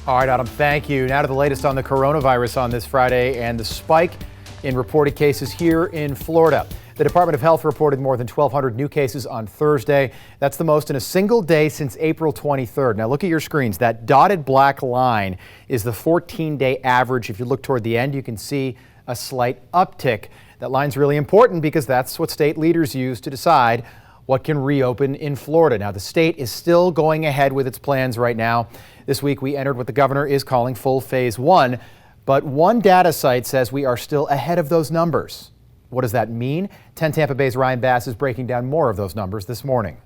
All right, Adam, thank you. Now to the latest on the coronavirus on this Friday and the spike in reported cases here in Florida. The Department of Health reported more than 1,200 new cases on Thursday. That's the most in a single day since April 23rd. Now look at your screens. That dotted black line is the 14-day average. If you look toward the end, you can see a slight uptick. That line's really important because that's what state leaders use to decide what can reopen in Florida. Now, the state is still going ahead with its plans right now. This week, we entered what the governor is calling full phase 1, but one data site says we are still ahead of those numbers. What does that mean? 10 Tampa Bay's Ryan Bass is breaking down more of those numbers this morning.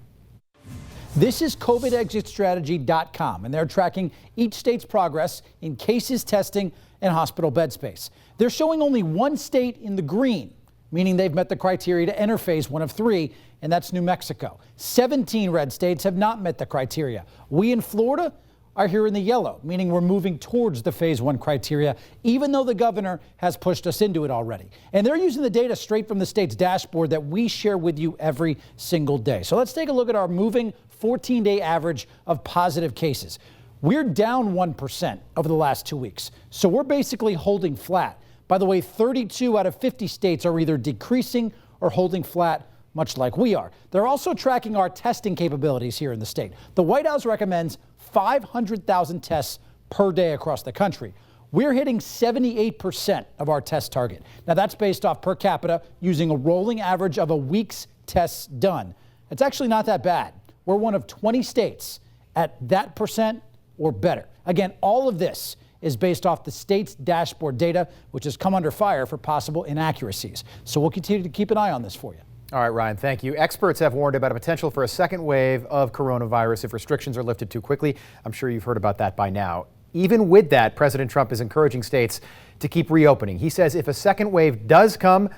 This is COVIDExitStrategy.com, and they're tracking each state's progress in cases, testing, and hospital bed space. They're showing only one state in the green, meaning they've met the criteria to enter phase 1 of 3, and that's New Mexico. 17 red states have not met the criteria. We in Florida are here in the yellow, meaning we're moving towards the phase 1 criteria, even though the governor has pushed us into it already. And they're using the data straight from the state's dashboard that we share with you every single day. So let's take a look at our moving 14-day average of positive cases. We're down 1% over the last 2 weeks, so we're basically holding flat. By the way, 32 out of 50 states are either decreasing or holding flat, much like we are. They're also tracking our testing capabilities here in the state. The White House recommends 500,000 tests per day across the country. We're hitting 78% of our test target. Now that's based off per capita using a rolling average of a week's tests done. It's actually not that bad. We're one of 20 states at that percent or better. Again, all of this is based off the state's dashboard data, which has come under fire for possible inaccuracies. So we'll continue to keep an eye on this for you. All right, Ryan, thank you. Experts have warned about a potential for a second wave of coronavirus if restrictions are lifted too quickly. I'm sure you've heard about that by now. Even with that, President Trump is encouraging states to keep reopening. He says if a second wave does come,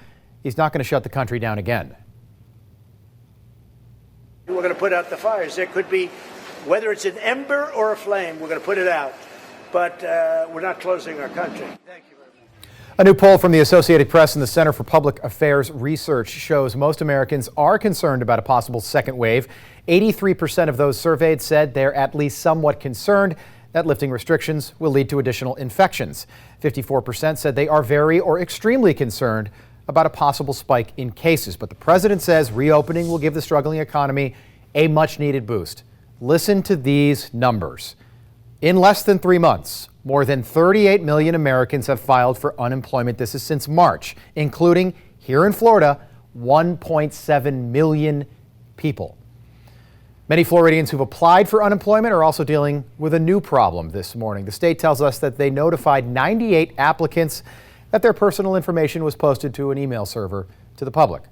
he's not going to shut the country down again. We're going to put out the fires. There could be, whether it's an ember or a flame, we're going to put it out. But we're not closing our country. Thank you very much. A new poll from the Associated Press and the Center for Public Affairs Research shows most Americans are concerned about a possible second wave. 83% of those surveyed said they're at least somewhat concerned that lifting restrictions will lead to additional infections. 54% said they are very or extremely concerned about a possible spike in cases. But the president says reopening will give the struggling economy a much-needed boost. Listen to these numbers. In less than 3 months, more than 38 million Americans have filed for unemployment. This is since March, including here in Florida, 1.7 million people. Many Floridians who've applied for unemployment are also dealing with a new problem this morning. The state tells us that they notified 98 applicants that their personal information was posted to an email server to the public.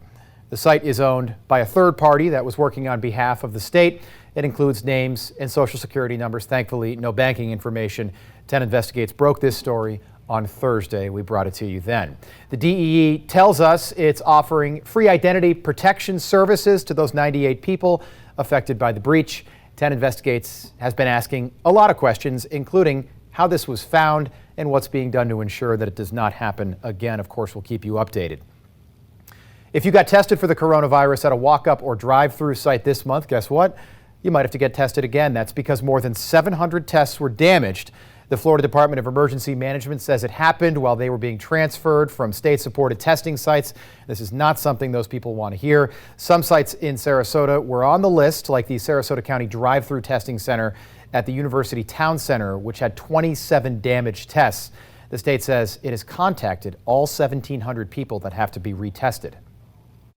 The site is owned by a third party that was working on behalf of the state. It includes names and social security numbers. Thankfully, no banking information. 10 Investigates broke this story on Thursday. We brought it to you then. The DEE tells us it's offering free identity protection services to those 98 people affected by the breach. 10 Investigates has been asking a lot of questions, including how this was found and what's being done to ensure that it does not happen again. Of course, we'll keep you updated. If you got tested for the coronavirus at a walk-up or drive-through site this month, guess what? You might have to get tested again. That's because more than 700 tests were damaged. The Florida Department of Emergency Management says it happened while they were being transferred from state-supported testing sites. This is not something those people want to hear. Some sites in Sarasota were on the list, like the Sarasota County Drive-Through Testing Center at the University Town Center, which had 27 damaged tests. The state says it has contacted all 1,700 people that have to be retested.